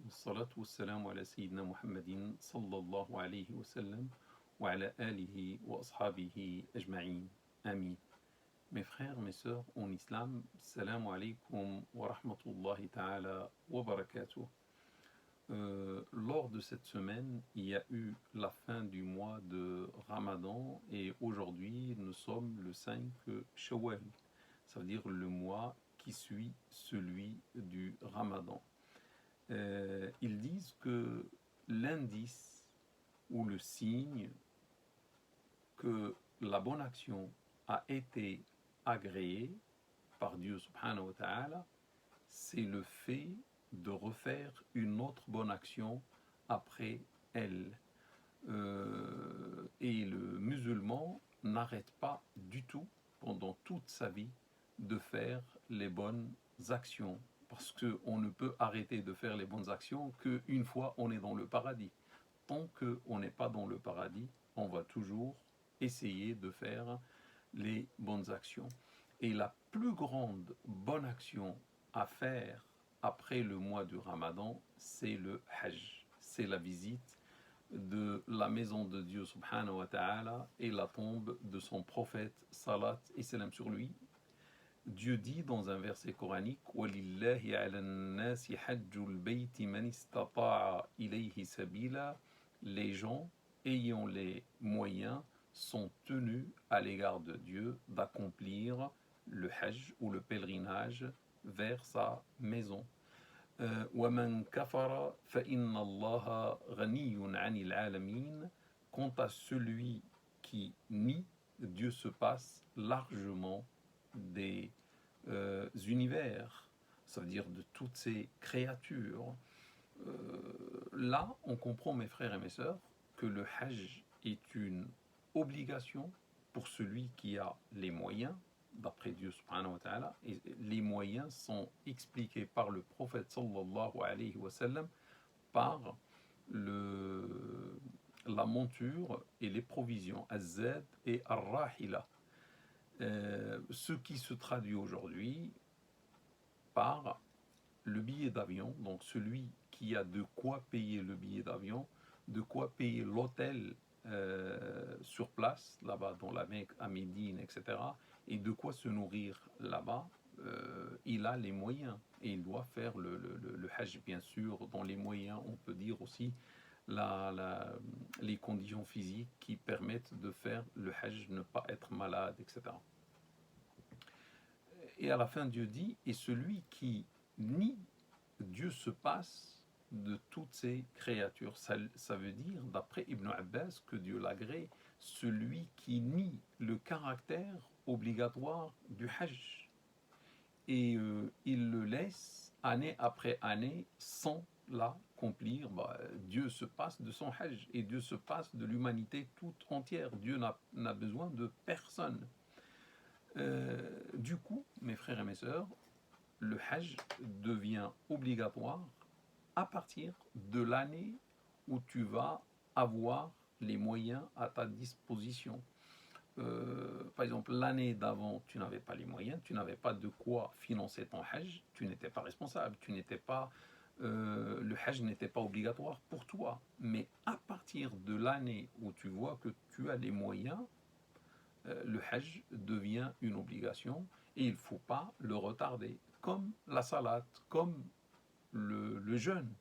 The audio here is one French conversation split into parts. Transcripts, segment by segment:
والصلاة والسلام على سيدنا محمد صلى الله عليه وسلم وعلى آله وأصحابه أجمعين. Amin. Mes frères, mes sœurs en islam, salam alaikum wa rahmatullahi ta'ala wa barakatuh. Lors de cette semaine, il y a eu la fin du mois de Ramadan et aujourd'hui nous sommes le 5 Shawwal, ça veut dire le mois qui suit celui du Ramadan. Ils disent que l'indice ou le signe que la bonne action a été agréée par Dieu subhanahu wa ta'ala, c'est le fait de refaire une autre bonne action après elle. Et le musulman n'arrête pas du tout pendant toute sa vie de faire les bonnes actions, parce qu'on ne peut arrêter de faire les bonnes actions qu'une fois on est dans le paradis. Tant qu'on n'est pas dans le paradis, on va toujours essayer de faire les bonnes actions. Et la plus grande bonne action à faire après le mois du Ramadan, c'est le Hajj, c'est la visite de la maison de Dieu subhanahu wa ta'ala et la tombe de son prophète, salat et salam sur lui. Dieu dit dans un verset coranique وَلِلَّهِ عَلَى النَّاسِ حَجُّ الْبَيْتِ مَنِ اسْتَطَاعَ إِلَيْهِ سَبِيلًا. Les gens ayant les moyens sont tenus à l'égard de Dieu d'accomplir le Hajj ou le pèlerinage vers sa maison. وَمَنْ كَفَرَ فَإِنَّ اللَّهَ غَنِيٌّ عَنِ الْعَالَمِينَ. Quant à celui qui nie, Dieu se passe largement des univers, ça veut dire de toutes ces créatures. Là, on comprend, mes frères et mes sœurs, que le Hajj est une obligation pour celui qui a les moyens, d'après Dieu subhanahu wa ta'ala, et les moyens sont expliqués par le prophète sallallahu alayhi wa sallam par la monture et les provisions, az-zad et ar-rahila, ce qui se traduit aujourd'hui par le billet d'avion, donc celui qui a de quoi payer le billet d'avion, de quoi payer l'hôtel sur place, là-bas dans la Mecque, à Médine, etc., et de quoi se nourrir là-bas, il a les moyens et il doit faire le Hajj, bien sûr, dans les moyens, on peut dire aussi les conditions physiques qui permettent de faire le Hajj, ne pas être malade, etc. Et à la fin, Dieu dit, et celui qui nie, Dieu se passe de toutes ces créatures. Ça veut dire, d'après Ibn Abbas, que Dieu l'agrée, celui qui nie le caractère obligatoire du Hajj. Et il le laisse année après année sans l'accomplir. Dieu se passe de son Hajj et Dieu se passe de l'humanité toute entière. Dieu n'a besoin de personne. Du coup, mes frères et mes sœurs, le Hajj devient obligatoire à partir de l'année où tu vas avoir les moyens à ta disposition. Par exemple, l'année d'avant, tu n'avais pas les moyens, tu n'avais pas de quoi financer ton Hajj, tu n'étais pas responsable, le Hajj n'était pas obligatoire pour toi. Mais à partir de l'année où tu vois que tu as les moyens, le Hajj devient une obligation et il ne faut pas le retarder, comme la salat, comme le jeûne.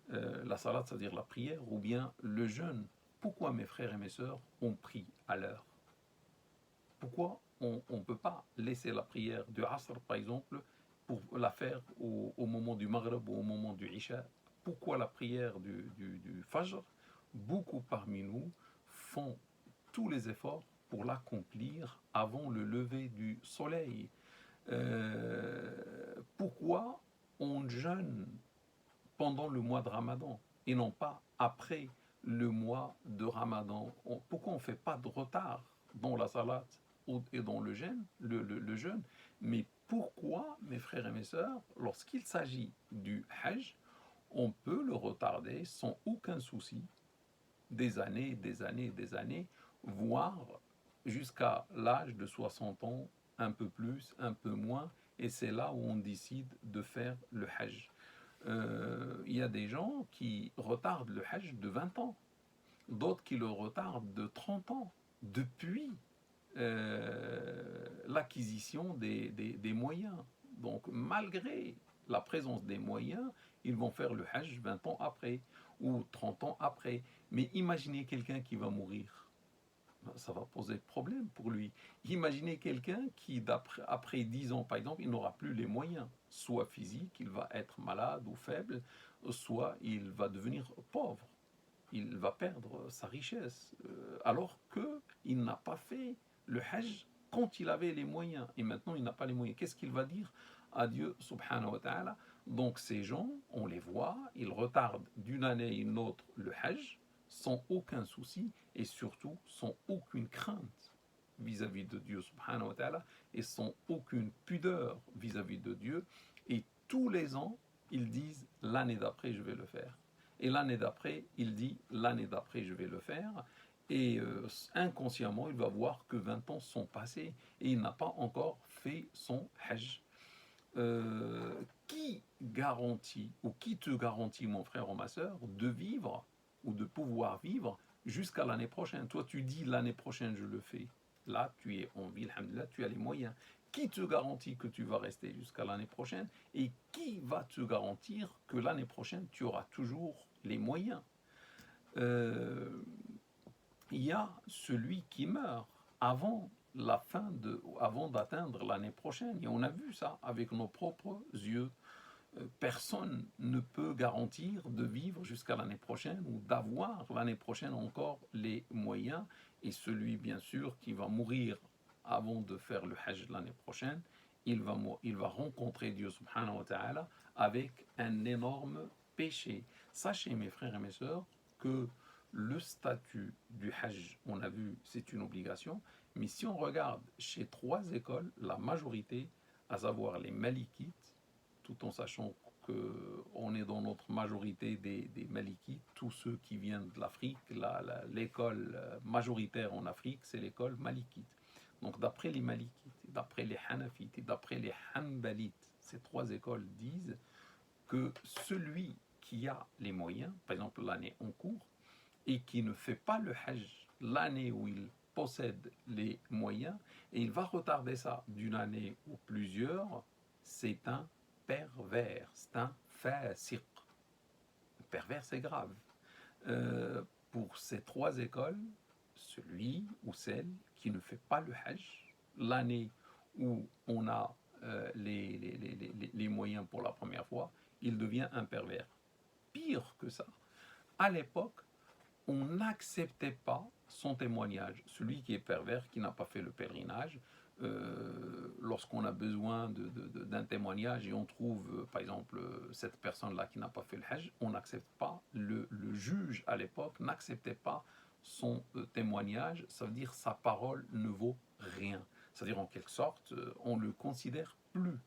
La salat, c'est-à-dire la prière, ou bien le jeûne. Pourquoi mes frères et mes sœurs on prie à l'heure? Pourquoi on ne peut pas laisser la prière du Asr, par exemple, pour la faire au moment du Maghrib ou au moment du Isha? Pourquoi la prière du Fajr? Beaucoup parmi nous font tous les efforts pour l'accomplir avant le lever du soleil. Pourquoi on jeûne pendant le mois de Ramadan et non pas après le mois de Ramadan? Pourquoi on ne fait pas de retard dans la salat et dans le jeûne, mais pourquoi, mes frères et mes sœurs, lorsqu'il s'agit du Hajj, on peut le retarder sans aucun souci, des années, des années, des années, voire jusqu'à l'âge de 60 ans, un peu plus, un peu moins, et c'est là où on décide de faire le Hajj. Il y a des gens qui retardent le Hajj de 20 ans, d'autres qui le retardent de 30 ans, depuis l'acquisition des moyens. Donc, malgré la présence des moyens, ils vont faire le Hajj 20 ans après ou 30 ans après. Mais imaginez quelqu'un qui va mourir. Ça va poser problème pour lui. Imaginez quelqu'un qui, après 10 ans, par exemple, il n'aura plus les moyens, soit physique, il va être malade ou faible, soit il va devenir pauvre. Il va perdre sa richesse, alors qu'il n'a pas fait le Hajj quand il avait les moyens. Et maintenant, il n'a pas les moyens. Qu'est-ce qu'il va dire à Dieu, subhanahu wa ta'ala? Donc, ces gens, on les voit, ils retardent d'une année à une autre le Hajj, sans aucun souci, et surtout sans aucune crainte vis-à-vis de Dieu, subhanahu wa ta'ala, et sans aucune pudeur vis-à-vis de Dieu. Et tous les ans, ils disent, l'année d'après, je vais le faire. Et l'année d'après, il dit, l'année d'après, je vais le faire. Et inconsciemment, il va voir que 20 ans sont passés et il n'a pas encore fait son Hajj. Qui garantit, ou qui te garantit, mon frère ou ma soeur, de vivre ou de pouvoir vivre jusqu'à l'année prochaine? Toi, tu dis l'année prochaine, je le fais. Là, tu es en vie, alhamdoulilah, tu as les moyens. Qui te garantit que tu vas rester jusqu'à l'année prochaine? Et qui va te garantir que l'année prochaine, tu auras toujours les moyens? Il y a celui qui meurt avant avant d'atteindre l'année prochaine. Et on a vu ça avec nos propres yeux. Personne ne peut garantir de vivre jusqu'à l'année prochaine ou d'avoir l'année prochaine encore les moyens. Et celui, bien sûr, qui va mourir avant de faire le Hajj l'année prochaine, il va rencontrer Dieu subhanahu wa ta'ala avec un énorme péché. Sachez, mes frères et mes sœurs, que le statut du Hajj, on a vu, c'est une obligation, mais si on regarde chez 3 écoles, la majorité, à savoir les Malikites, tout en sachant qu'on est dans notre majorité des Malikites, tous ceux qui viennent de l'Afrique, l'école majoritaire en Afrique, c'est l'école Malikite. Donc d'après les Malikites, d'après les Hanafites et d'après les Hanbalites, ces 3 écoles disent que celui qui a les moyens, par exemple l'année en cours, et qui ne fait pas le Hajj l'année où il possède les moyens, et il va retarder ça d'une année ou plusieurs, c'est un pervers, c'est un fasiq. Pervers, c'est grave. Pour ces 3 écoles, celui ou celle qui ne fait pas le Hajj l'année où on a les moyens pour la première fois, il devient un pervers. Pire que ça, à l'époque, on n'acceptait pas son témoignage. Celui qui est pervers, qui n'a pas fait le pèlerinage, lorsqu'on a besoin d'un témoignage et on trouve, par exemple, cette personne-là qui n'a pas fait le Hajj, on n'accepte pas, le juge à l'époque n'acceptait pas son témoignage, ça veut dire sa parole ne vaut rien. C'est-à-dire en quelque sorte, on ne le considère plus.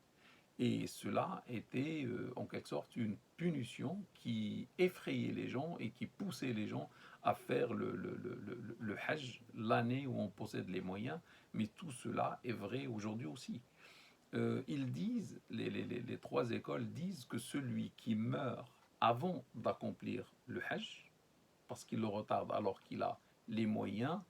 Et cela était en quelque sorte une punition qui effrayait les gens et qui poussait les gens à faire le Hajj l'année où on possède les moyens. Mais tout cela est vrai aujourd'hui aussi. Ils disent, les 3 écoles disent que celui qui meurt avant d'accomplir le Hajj, parce qu'il le retarde alors qu'il a les moyens,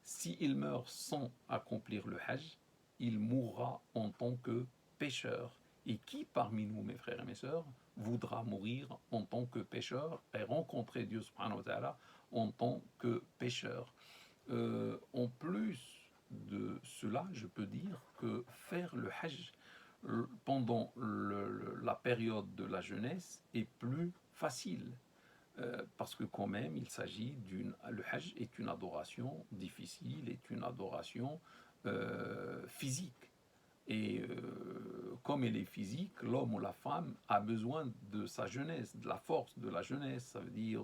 s'il meurt sans accomplir le Hajj, il mourra en tant que pécheur. Et qui parmi nous, mes frères et mes sœurs, voudra mourir en tant que pécheur et rencontrer Dieu subhanahu wa ta'ala en tant que pécheur? En plus de cela, je peux dire que faire le Hajj pendant la période de la jeunesse est plus facile. Parce que quand même, il s'agit le Hajj est une adoration difficile, est une adoration physique. Et comme elle est physique, l'homme ou la femme a besoin de sa jeunesse, de la force de la jeunesse. Ça veut dire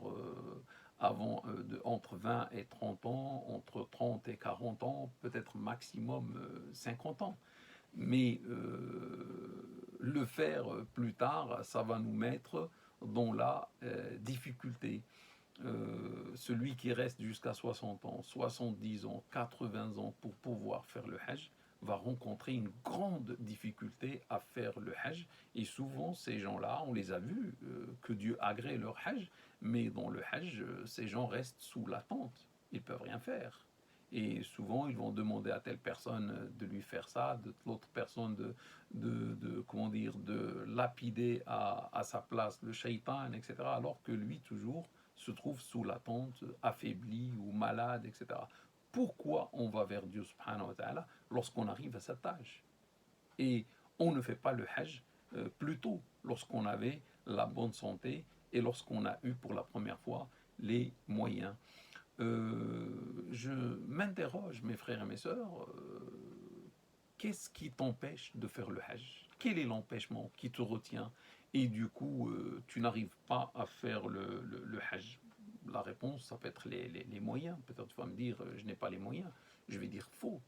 entre 20 et 30 ans, entre 30 et 40 ans, peut-être maximum 50 ans. Mais le faire plus tard, ça va nous mettre dans la difficulté. Celui qui reste jusqu'à 60 ans, 70 ans, 80 ans pour pouvoir faire le Hajj va rencontrer une grande difficulté à faire le Hajj. Et souvent, ces gens-là, on les a vus, que Dieu agrée leur Hajj, mais dans le Hajj, ces gens restent sous la tente. Ils ne peuvent rien faire. Et souvent, ils vont demander à telle personne de lui faire ça, de l'autre personne comment dire, de lapider à sa place le shaitan, etc. Alors que lui, toujours, se trouve sous la tente, affaibli ou malade, etc. Pourquoi on va vers Dieu subhanahu wa ta'ala lorsqu'on arrive à cet âge? Et on ne fait pas le hajj plus tôt, lorsqu'on avait la bonne santé et lorsqu'on a eu pour la première fois les moyens. Je m'interroge, mes frères et mes sœurs, qu'est-ce qui t'empêche de faire le hajj? Quel est l'empêchement qui te retient? Et du coup, tu n'arrives pas à faire le hajj. La réponse, ça peut être les moyens. Peut-être tu vas me dire, je n'ai pas les moyens. Je vais dire faux.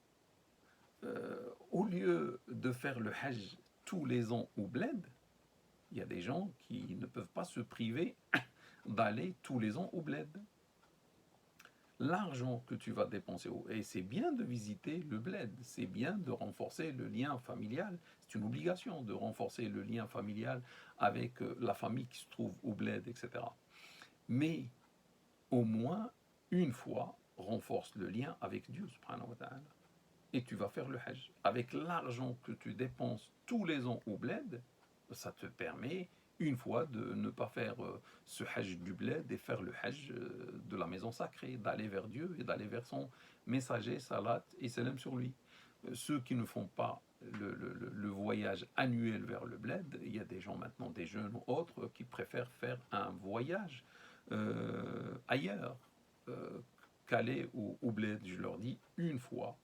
Au lieu de faire le hajj tous les ans au bled, il y a des gens qui ne peuvent pas se priver d'aller tous les ans au bled. L'argent que tu vas dépenser, et c'est bien de visiter le bled, c'est bien de renforcer le lien familial, c'est une obligation de renforcer le lien familial avec la famille qui se trouve au bled, etc. Mais au moins une fois, renforce le lien avec Dieu, subhanahu wa ta'ala. Et tu vas faire le hajj. Avec l'argent que tu dépenses tous les ans au bled, ça te permet une fois de ne pas faire ce hajj du bled et faire le hajj de la maison sacrée, d'aller vers Dieu et d'aller vers son messager, salat et salam sur lui. Ceux qui ne font pas le voyage annuel vers le bled, il y a des gens maintenant, des jeunes ou autres, qui préfèrent faire un voyage ailleurs qu'aller au bled. Je leur dis une fois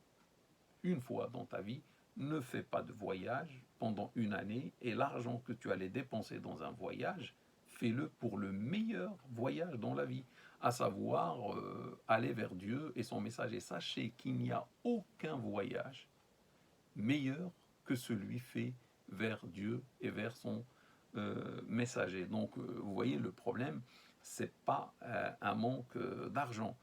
dans ta vie, ne fais pas de voyage pendant une année et l'argent que tu allais dépenser dans un voyage, fais-le pour le meilleur voyage dans la vie, à savoir aller vers Dieu et son message. Et sachez qu'il n'y a aucun voyage meilleur que celui fait vers Dieu et vers son messager. Donc, vous voyez, le problème, c'est pas un manque d'argent.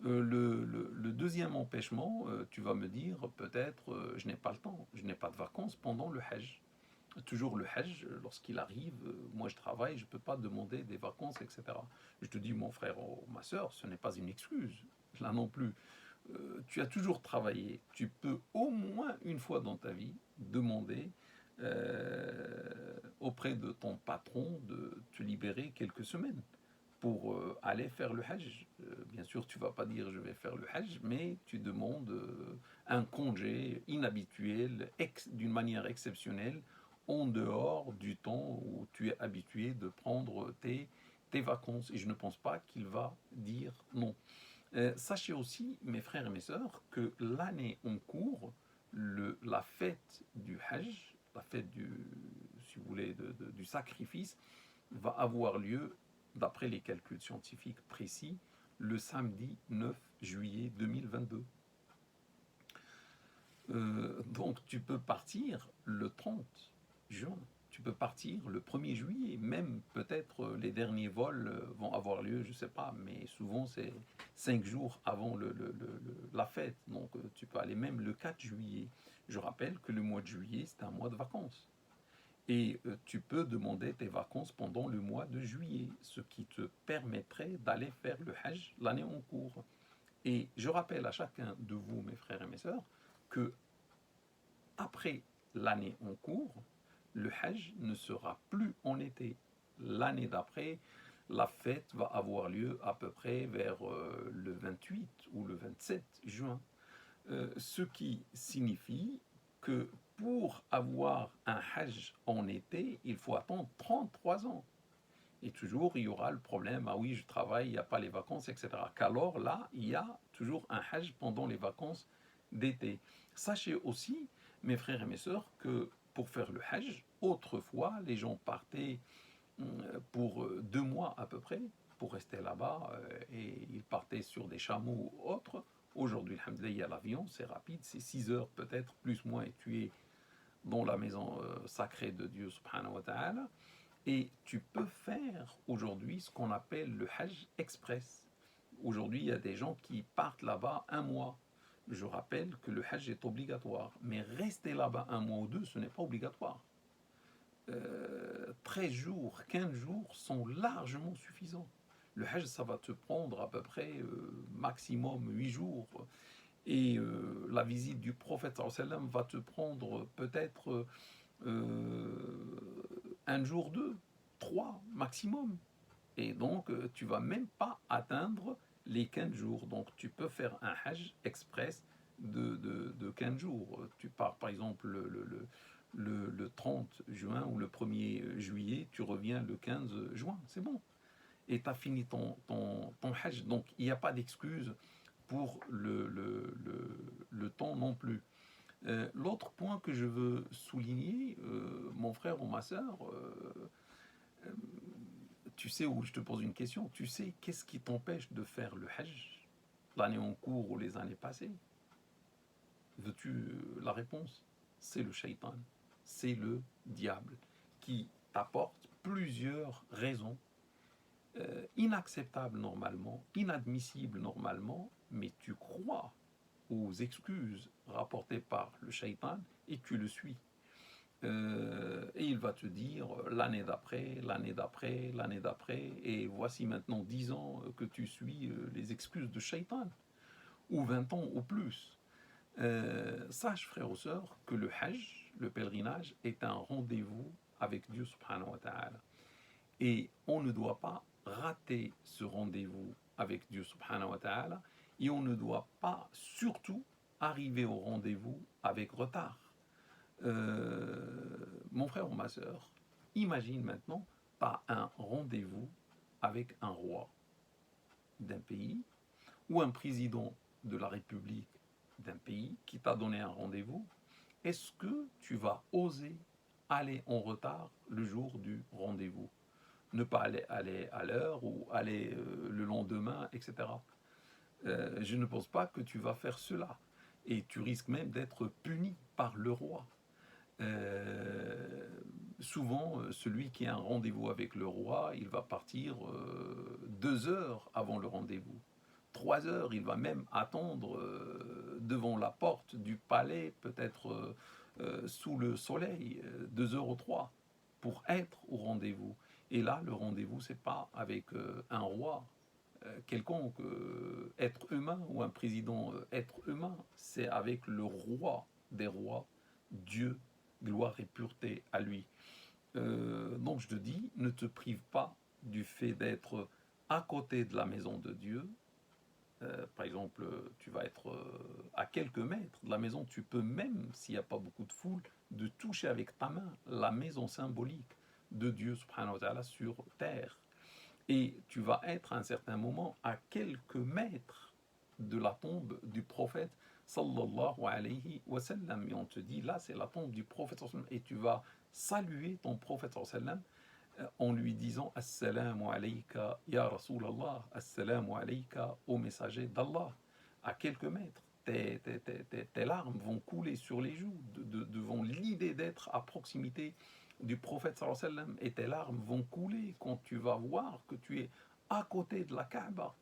Le deuxième empêchement, tu vas me dire peut-être, je n'ai pas le temps, je n'ai pas de vacances pendant le Hajj. Toujours le Hajj, lorsqu'il arrive, moi je travaille, je ne peux pas demander des vacances, etc. Je te dis, mon frère ou ma soeur, ce n'est pas une excuse, là non plus. Tu as toujours travaillé, tu peux au moins une fois dans ta vie demander auprès de ton patron de te libérer quelques semaines pour aller faire le Hajj. Bien sûr, tu ne vas pas dire je vais faire le Hajj, mais tu demandes un congé inhabituel, d'une manière exceptionnelle, en dehors du temps où tu es habitué de prendre tes vacances. Et je ne pense pas qu'il va dire non. Sachez aussi, mes frères et mes sœurs, que l'année en cours, la fête du Hajj, la fête si vous voulez, du sacrifice, va avoir lieu, d'après les calculs scientifiques précis, le samedi 9 juillet 2022. Donc tu peux partir le 30 juin, tu peux partir le 1er juillet, même peut-être les derniers vols vont avoir lieu, je ne sais pas, mais souvent c'est 5 jours avant la fête, donc tu peux aller même le 4 juillet. Je rappelle que le mois de juillet, c'est un mois de vacances. Et tu peux demander tes vacances pendant le mois de juillet, ce qui te permettrait d'aller faire le Hajj l'année en cours. Et je rappelle à chacun de vous, mes frères et mes sœurs, que après l'année en cours, le Hajj ne sera plus en été. L'année d'après, la fête va avoir lieu à peu près vers le 28 ou le 27 juin. Ce qui signifie que pour avoir un Hajj en été, il faut attendre 33 ans. Et toujours, il y aura le problème, ah oui, je travaille, il n'y a pas les vacances, etc. Qu'alors là, il y a toujours un Hajj pendant les vacances d'été. Sachez aussi, mes frères et mes sœurs, que pour faire le Hajj, autrefois, les gens partaient pour 2 mois à peu près, pour rester là-bas, et ils partaient sur des chameaux ou autres. Aujourd'hui, alhamdoulilah, il y a l'avion, c'est rapide, c'est 6 heures peut-être, plus ou moins, et tu es dans la maison sacrée de Dieu subhanahu wa ta'ala. Et tu peux faire aujourd'hui ce qu'on appelle le Hajj Express. Aujourd'hui, il y a des gens qui partent là-bas 1 mois. je rappelle que le Hajj est obligatoire. Mais rester là-bas un mois ou deux, ce n'est pas obligatoire. 13 jours, 15 jours sont largement suffisants. Le Hajj, ça va te prendre à peu près maximum 8 jours. Et la visite du prophète sallam va te prendre peut-être un jour, deux, trois maximum. Et donc, tu vas même pas atteindre les 15 jours. Donc, tu peux faire un Hajj express de 15 jours. Tu pars, par exemple, le 30 juin ou le 1er juillet, tu reviens le 15 juin. C'est bon. Et tu as fini ton Hajj. Donc, il n'y a pas d'excuse pour le temps non plus. L'autre point que je veux souligner, mon frère ou ma soeur, tu sais où je te pose une question, tu sais qu'est-ce qui t'empêche de faire le Hajj l'année en cours ou les années passées? Veux-tu la réponse? C'est le shaitan, c'est le diable qui t'apporte plusieurs raisons inacceptables normalement, inadmissibles normalement, mais tu crois aux excuses rapportées par le shaitan et tu le suis. Et il va te dire l'année d'après, l'année d'après, l'année d'après, et voici maintenant 10 ans que tu suis les excuses de shaitan, ou 20 ans ou plus. Sache, frères ou sœurs, que le Hajj, le pèlerinage, est un rendez-vous avec Dieu subhanahu wa ta'ala. Et on ne doit pas rater ce rendez-vous avec Dieu subhanahu wa ta'ala, et on ne doit pas surtout arriver au rendez-vous avec retard. Mon frère ou ma soeur, imagine maintenant, tu as un rendez-vous avec un roi d'un pays ou un président de la République d'un pays qui t'a donné un rendez-vous. Est-ce que tu vas oser aller en retard le jour du rendez-vous? Ne pas aller à l'heure ou aller le lendemain, etc. Je ne pense pas que tu vas faire cela. Et tu risques même d'être puni par le roi. Souvent, celui qui a un rendez-vous avec le roi, il va partir 2 heures avant le rendez-vous. 3 heures, il va même attendre devant la porte du palais, peut-être sous le soleil, 2 heures ou trois, pour être au rendez-vous. Et là, le rendez-vous, c'est pas avec un roi quelconque, être humain, ou un président être humain, c'est avec le roi des rois, Dieu, gloire et pureté à lui. Donc je te dis, ne te prive pas du fait d'être à côté de la maison de Dieu. Par exemple, tu vas être à quelques mètres de la maison, tu peux même, s'il n'y a pas beaucoup de foule, de toucher avec ta main la maison symbolique de Dieu subhanahu wa ta'ala sur terre. Et tu vas être à un certain moment à quelques mètres de la tombe du prophète sallallahu alayhi wa sallam. Et on te dit, là, c'est la tombe du prophète sallallahu alayhi wa sallam. Et tu vas saluer ton prophète sallallahu alayhi wa sallam en lui disant Assalamu alayka ya Rasulallah, Assalamu alayka au messager d'Allah, à quelques mètres. Tes larmes vont couler sur les joues devant l'idée d'être à proximité du prophète sallallahu alayhi wa sallam, et tes larmes vont couler quand tu vas voir que tu es à côté de la Kaaba.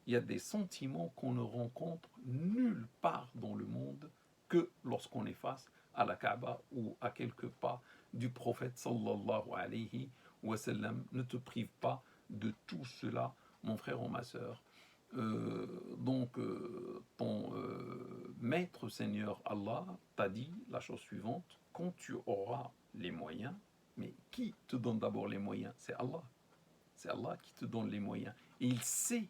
Il y a des sentiments qu'on ne rencontre nulle part dans le monde que lorsqu'on est face à la Kaaba ou à quelques pas du prophète sallallahu alayhi wa sallam. Ne te prive pas de tout cela, mon frère ou ma sœur. Donc, ton maître Seigneur Allah t'a dit la chose suivante: quand tu auras les moyens, mais qui te donne d'abord les moyens? C'est Allah. C'est Allah qui te donne les moyens. Et il sait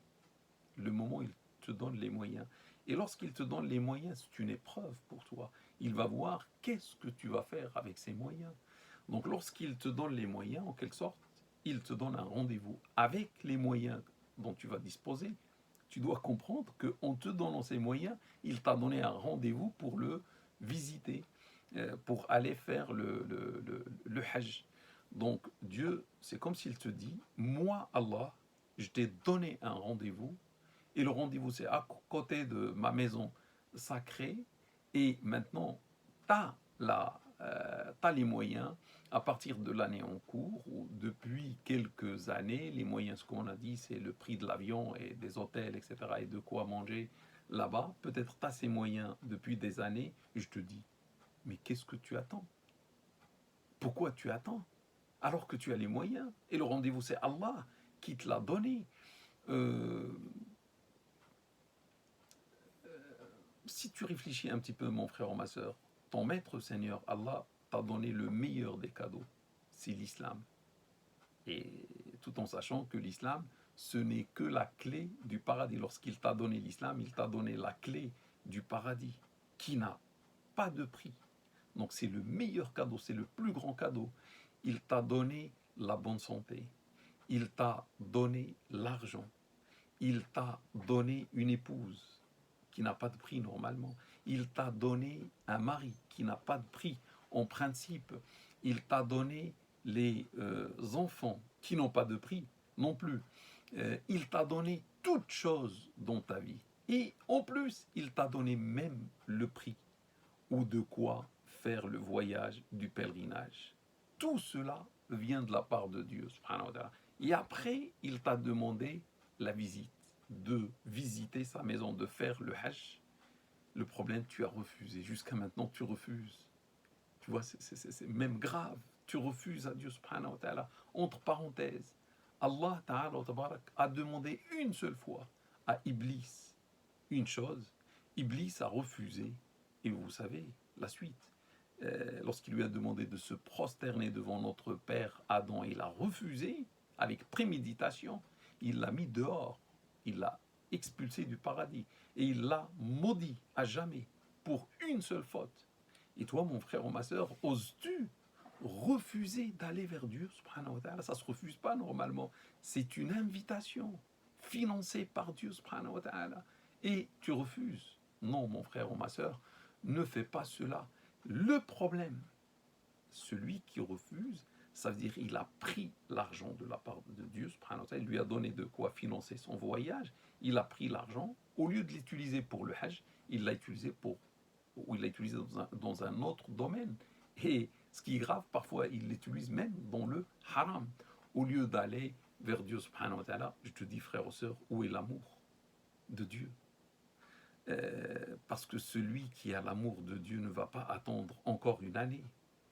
le moment où il te donne les moyens. Et lorsqu'il te donne les moyens, c'est une épreuve pour toi. Il va voir qu'est-ce que tu vas faire avec ces moyens. Donc lorsqu'il te donne les moyens, en quelque sorte, il te donne un rendez-vous avec les moyens dont tu vas disposer. Tu dois comprendre qu'en te donnant ces moyens, il t'a donné un rendez-vous pour le visiter, pour aller faire le Hajj. Donc Dieu, c'est comme s'il te dit, moi Allah, je t'ai donné un rendez-vous, et le rendez-vous c'est à côté de ma maison sacrée, et maintenant tu as as les moyens, à partir de l'année en cours, ou depuis quelques années, les moyens, ce qu'on a dit, c'est le prix de l'avion et des hôtels, etc., et de quoi manger là-bas. Peut-être tu as ces moyens depuis des années, et je te dis, mais qu'est-ce que tu attends? Pourquoi tu attends? Alors que tu as les moyens, et le rendez-vous, c'est Allah qui te l'a donné. Euh, Si tu réfléchis un petit peu, mon frère ou ma soeur, ton maître Seigneur, Allah, t'a donné le meilleur des cadeaux, c'est l'islam. Et tout en sachant que l'islam, ce n'est que la clé du paradis. Lorsqu'il t'a donné l'islam, il t'a donné la clé du paradis, qui n'a pas de prix. Donc c'est le meilleur cadeau, c'est le plus grand cadeau. Il t'a donné la bonne santé, il t'a donné l'argent, il t'a donné une épouse qui n'a pas de prix normalement. Il t'a donné un mari qui n'a pas de prix en principe. Il t'a donné les enfants qui n'ont pas de prix non plus. Il t'a donné toutes choses dans ta vie. Et en plus, il t'a donné même le prix ou de quoi faire le voyage du pèlerinage. Tout cela vient de la part de Dieu, subhanahu wa ta'ala. Et après, il t'a demandé la visite, de visiter sa maison, de faire le hajj. Le problème, tu as refusé. Jusqu'à maintenant, tu refuses. Tu vois, c'est même grave. Tu refuses à Dieu, subhanahu wa ta'ala. Entre parenthèses, Allah ta'ala a demandé une seule fois à Iblis une chose. Iblis a refusé. Et vous savez, la suite. Lorsqu'il lui a demandé de se prosterner devant notre père Adam, il a refusé avec préméditation. Il l'a mis dehors, il l'a expulsé du paradis et il l'a maudit à jamais pour une seule faute. Et toi, mon frère ou ma soeur, oses-tu refuser d'aller vers Dieu, subhanahu wa ta'ala? Ça ne se refuse pas normalement. C'est une invitation financée par Dieu, subhanahu wa ta'ala. Et tu refuses. Non, mon frère ou ma soeur, ne fais pas cela. Le problème, celui qui refuse, ça veut dire qu'il a pris l'argent de la part de Dieu, il lui a donné de quoi financer son voyage, il a pris l'argent, au lieu de l'utiliser pour le hajj, il l'a utilisé dans un autre domaine. Et ce qui est grave, parfois, il l'utilise même dans le haram. Au lieu d'aller vers Dieu, subhanahu wa ta'ala, je te dis, frère ou sœur, où est l'amour de Dieu? Parce que celui qui a l'amour de Dieu ne va pas attendre encore une année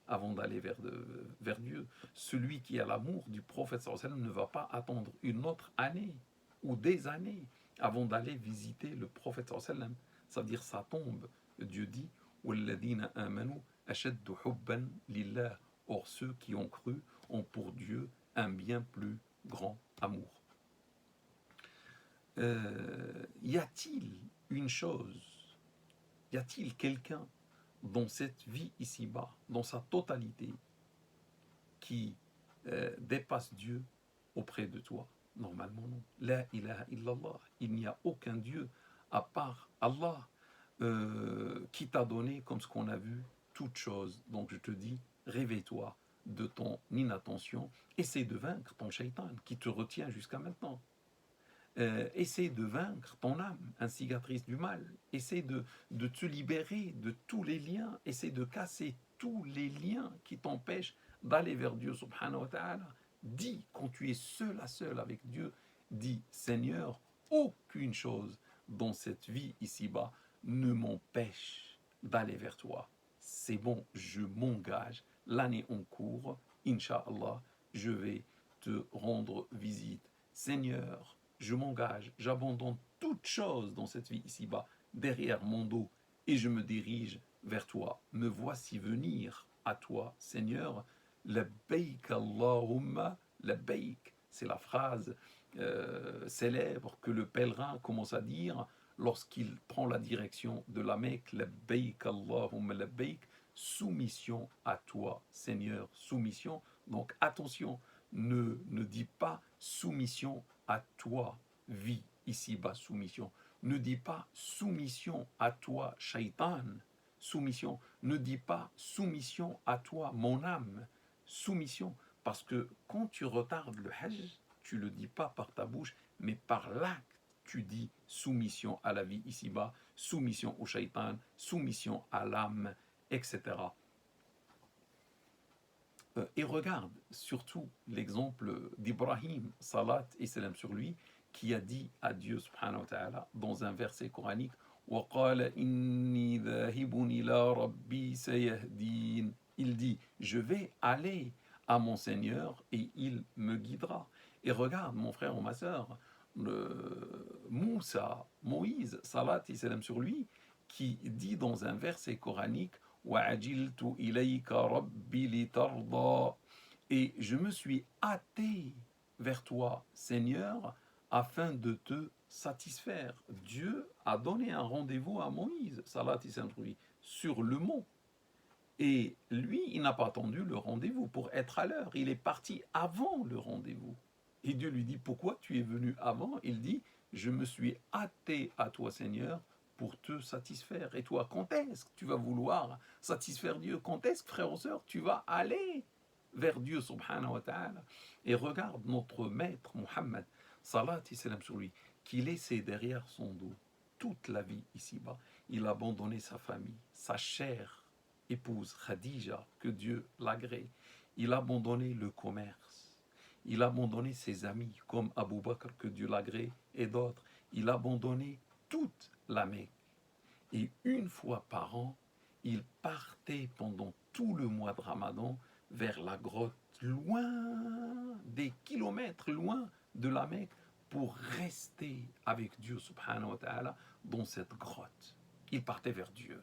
avant d'aller vers Dieu. Celui qui a l'amour du prophète sallallahu alayhi wa sallam ne va pas attendre une autre année ou des années avant d'aller visiter le prophète sallallahu alayhi wa sallam. Ça veut dire ça tombe. Dieu dit وَالَّذِينَ آمَنُوا أَشَدُّ حُبًّا لِلَّهِ. Or ceux qui ont cru ont pour Dieu un bien plus grand amour. Y a-t-il une chose, y a-t-il quelqu'un dans cette vie ici-bas, dans sa totalité, qui dépasse Dieu auprès de toi? Normalement non. La ilaha illallah. Il n'y a aucun Dieu à part Allah qui t'a donné, comme ce qu'on a vu, toute chose. Donc je te dis, réveille-toi de ton inattention, essaie de vaincre ton shaitan qui te retient jusqu'à maintenant. Essaie de vaincre ton âme, instigatrice du mal. Essaie de te libérer de tous les liens. Essaie de casser tous les liens qui t'empêchent d'aller vers Dieu, subhanahu wa ta'ala. Dis, quand tu es seul à seul avec Dieu, dis, Seigneur, aucune chose dans cette vie ici-bas ne m'empêche d'aller vers toi. C'est bon, je m'engage. L'année en cours, Inch'Allah, je vais te rendre visite. Seigneur, je m'engage, j'abandonne toute chose dans cette vie ici-bas, derrière mon dos, et je me dirige vers toi. Me voici venir à toi, Seigneur. Labbaik Allahumma labbaik. C'est la phrase célèbre que le pèlerin commence à dire lorsqu'il prend la direction de la Mecque. Labbaik Allahumma labbaik. Soumission à toi, Seigneur. Soumission. Donc attention, ne dis pas soumission à toi, vie ici-bas, soumission. Ne dis pas soumission à toi, shaitan, soumission. Ne dis pas soumission à toi, mon âme, soumission. Parce que quand tu retardes le hajj, tu ne le dis pas par ta bouche, mais par l'acte, tu dis soumission à la vie ici-bas, soumission au shaitan, soumission à l'âme, etc. Et regarde surtout l'exemple d'Ibrahim, salat et salam sur lui, qui a dit à Dieu subhanahu wa ta'ala dans un verset coranique وَقَالَ إِنِّي ذَاهِبٌ إِلَىٰ رَبِّي سَيَهْدِينِ. Il dit, je vais aller à mon Seigneur et il me guidera. Et regarde, mon frère ou ma sœur, Moussa, Moïse, salat et salam sur lui, qui dit dans un verset coranique وَعَجِلْتُ إِلَيْكَ رَبِّي لِتَرْضَى. Et je me suis hâté vers toi, Seigneur, afin de te satisfaire. Dieu a donné un rendez-vous à Moïse, salat et salam sur le mont. Et lui, il n'a pas attendu le rendez-vous pour être à l'heure. Il est parti avant le rendez-vous. Et Dieu lui dit, pourquoi tu es venu avant? Il dit, je me suis hâté à toi, Seigneur, pour te satisfaire. Et toi, quand est-ce que tu vas vouloir satisfaire Dieu? Quand est-ce que, frère ou sœur, tu vas aller vers Dieu, subhanahu wa ta'ala? Et regarde notre maître, Muhammad, salat et salam sur lui, qui laissait derrière son dos toute la vie ici-bas. Il a abandonné sa famille, sa chère épouse Khadija, que Dieu l'agrée. Il a abandonné le commerce. Il a abandonné ses amis comme Abu Bakr, que Dieu l'agrée, et d'autres. Il a abandonné toute la Mecque. Et une fois par an, il partait pendant tout le mois de Ramadan vers la grotte, loin, des kilomètres loin de la Mecque, pour rester avec Dieu, subhanahu wa ta'ala, dans cette grotte. Il partait vers Dieu,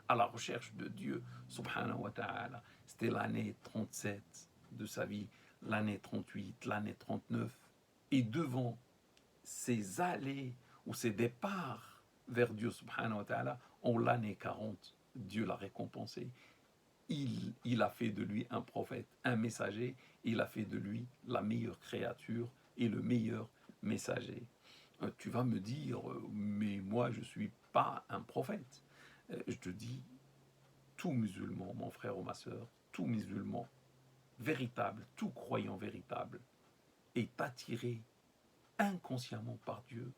à la recherche de Dieu, subhanahu wa ta'ala. C'était l'année 37 de sa vie, l'année 38, l'année 39. Et devant ses allées ou ses départs vers Dieu, subhanahu wa ta'ala, en l'année 40, Dieu l'a récompensé. Il a fait de lui un prophète, un messager. Il a fait de lui la meilleure créature et le meilleur messager. Tu vas me dire, mais moi je ne suis pas un prophète. Je te dis, tout musulman, mon frère ou ma sœur, tout musulman véritable, tout croyant véritable, est attiré inconsciemment par Dieu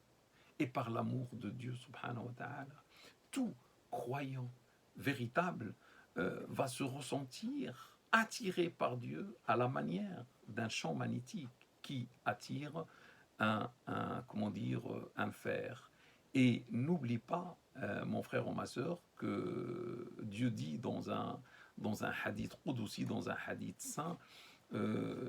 et par l'amour de Dieu, subhanahu wa ta'ala. Tout croyant véritable va se ressentir attiré par Dieu à la manière d'un champ magnétique qui attire un fer. Et n'oublie pas, mon frère ou ma sœur, que Dieu dit dans un hadith qudsi, dans un hadith saint,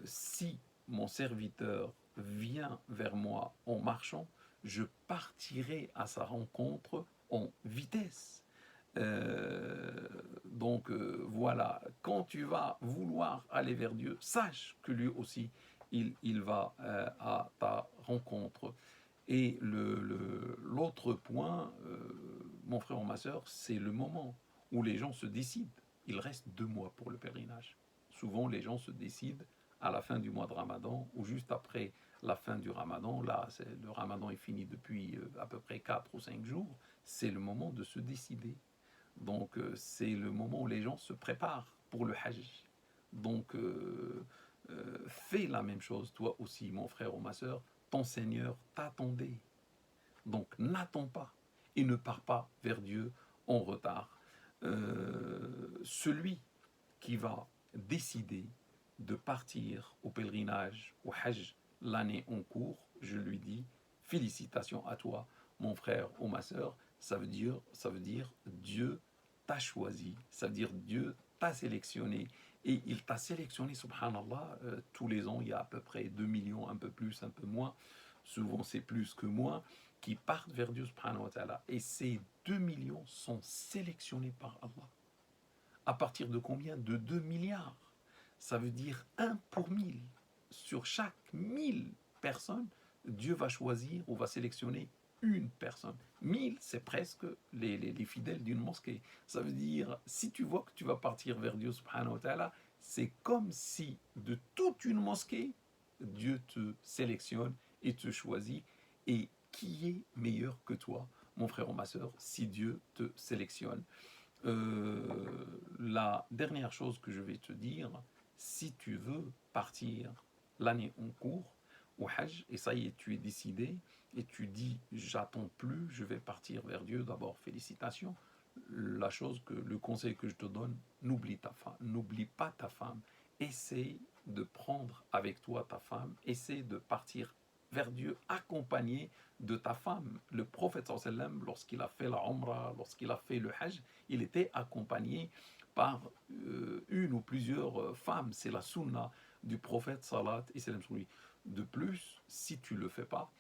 si mon serviteur vient vers moi en marchant, je partirai à sa rencontre en vitesse. Voilà, quand tu vas vouloir aller vers Dieu, sache que lui aussi, il va à ta rencontre. Et l'autre point, mon frère ou ma soeur, c'est le moment où les gens se décident. Il reste 2 mois pour le pèlerinage. Souvent, les gens se décident à la fin du mois de Ramadan ou juste après la fin du Ramadan. Là, le Ramadan est fini depuis à peu près 4 ou 5 jours. C'est le moment de se décider. Donc, c'est le moment où les gens se préparent pour le Hajj. Donc, fais la même chose, toi aussi, mon frère ou ma soeur. Ton Seigneur t'attendait. Donc, n'attends pas et ne pars pas vers Dieu en retard. Celui qui va décider de partir au pèlerinage, au Hajj, l'année en cours, je lui dis félicitations à toi, mon frère ou ma sœur. Ça veut dire Dieu t'a choisi, ça veut dire Dieu t'a sélectionné. Et il t'a sélectionné, subhanallah, tous les ans, il y a à peu près 2 millions, un peu plus, un peu moins, souvent c'est plus que moins, qui partent vers Dieu, subhanahu wa ta'ala. Et ces 2 millions sont sélectionnés par Allah. À partir de combien? De 2 milliards. Ça veut dire 1 pour 1000. Sur chaque 1000 personnes, Dieu va choisir ou va sélectionner une personne. 1000, c'est presque les fidèles d'une mosquée. Ça veut dire, si tu vois que tu vas partir vers Dieu, subhanahu wa ta'ala, c'est comme si de toute une mosquée, Dieu te sélectionne et te choisit. Et qui est meilleur que toi, mon frère ou ma soeur, si Dieu te sélectionne? La dernière chose que je vais te dire, si tu veux partir l'année en cours au Hajj, et ça y est, tu es décidé, et tu dis, j'attends plus, je vais partir vers Dieu, d'abord, félicitations. Le conseil que je te donne, n'oublie pas ta femme, essaie de prendre avec toi ta femme, essaie de partir vers Dieu accompagné de ta femme. Le prophète sallam, lorsqu'il a fait la Umrah, lorsqu'il a fait le Hajj, il était accompagné par une ou plusieurs femmes. C'est la sunna du prophète salat et salam sur lui. De plus, si tu ne le fais pas,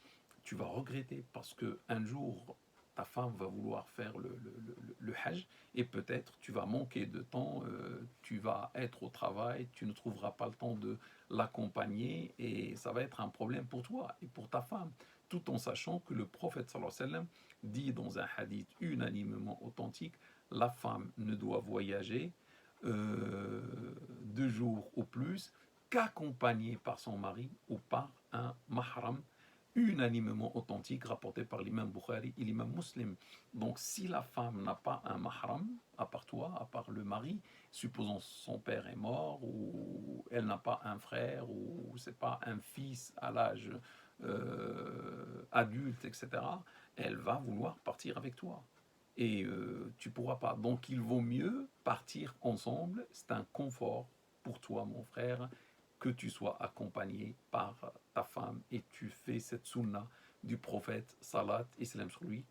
tu vas regretter parce qu'un jour, ta femme va vouloir faire le Hajj et peut-être tu vas manquer de temps, tu vas être au travail, tu ne trouveras pas le temps de l'accompagner et ça va être un problème pour toi et pour ta femme, tout en sachant que le prophète sallallahu alayhi wa sallam dit dans un hadith unanimement authentique, la femme ne doit voyager 2 jours ou plus qu'accompagnée par son mari ou par un mahram unanimement authentique rapporté par l'imam Bukhari et l'imam Muslim. Donc si la femme n'a pas un mahram, à part toi, à part le mari, supposons son père est mort, ou elle n'a pas un frère, ou c'est pas un fils à l'âge adulte, etc., elle va vouloir partir avec toi. Et tu pourras pas. Donc il vaut mieux partir ensemble, c'est un confort pour toi, mon frère, que tu sois accompagné par ta femme et tu fais cette sunna du prophète, salat et salam sur lui.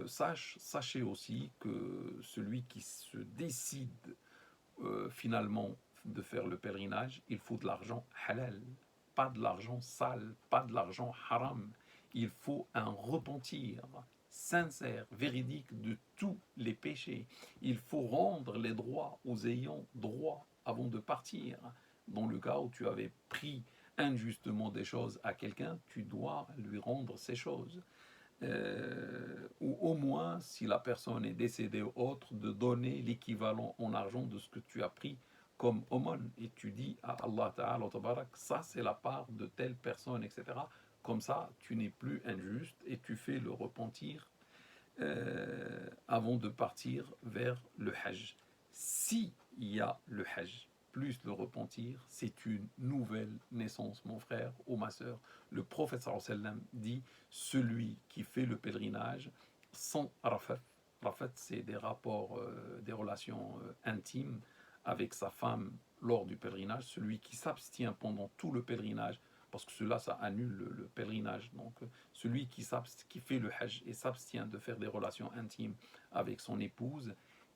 Sachez aussi que celui qui se décide finalement de faire le pèlerinage, il faut de l'argent halal, pas de l'argent sale, pas de l'argent haram. Il faut un repentir sincère, véridique de tous les péchés. Il faut rendre les droits aux ayants droit avant de partir. Dans le cas où tu avais pris injustement des choses à quelqu'un, tu dois lui rendre ces choses. Ou au moins, si la personne est décédée ou autre, de donner l'équivalent en argent de ce que tu as pris comme aumône. Et tu dis à Allah Ta'ala, ça c'est la part de telle personne, etc. Comme ça, tu n'es plus injuste et tu fais le repentir avant de partir vers le Hajj. Si il y a le Hajj plus le repentir, c'est une nouvelle naissance, mon frère ou ma sœur. Le prophète sallallahu alayhi wa sallam dit, celui qui fait le pèlerinage sans rafat, rafat c'est des rapports, des relations intimes avec sa femme lors du pèlerinage, celui qui s'abstient pendant tout le pèlerinage, parce que cela, ça annule le pèlerinage. Donc, celui qui fait le Hajj et s'abstient de faire des relations intimes avec son épouse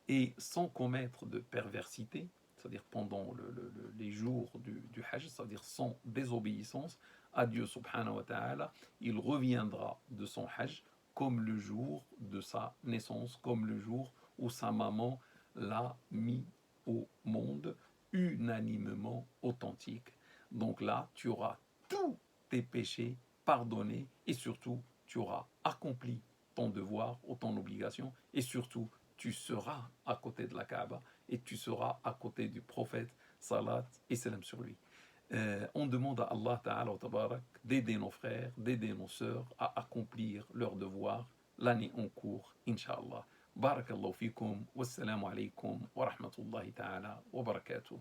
et sans commettre de perversité, c'est-à-dire pendant les jours du Hajj, c'est-à-dire sans désobéissance à Dieu subhanahu wa ta'ala, il reviendra de son Hajj comme le jour de sa naissance, comme le jour où sa maman l'a mis au monde, unanimement authentique. Donc là, tu auras tous tes péchés pardonnés et surtout, tu auras accompli ton devoir ou ton obligation et surtout, tu seras à côté de la Kaaba et tu seras à côté du prophète, salat et salam sur lui. On demande à Allah Ta'ala wa Tabarak d'aider nos frères, d'aider nos sœurs à accomplir leurs devoirs l'année en cours, Inch'Allah. Barakallahu fikum, wassalamu alaikum wa rahmatullahi ta'ala wa barakatuh.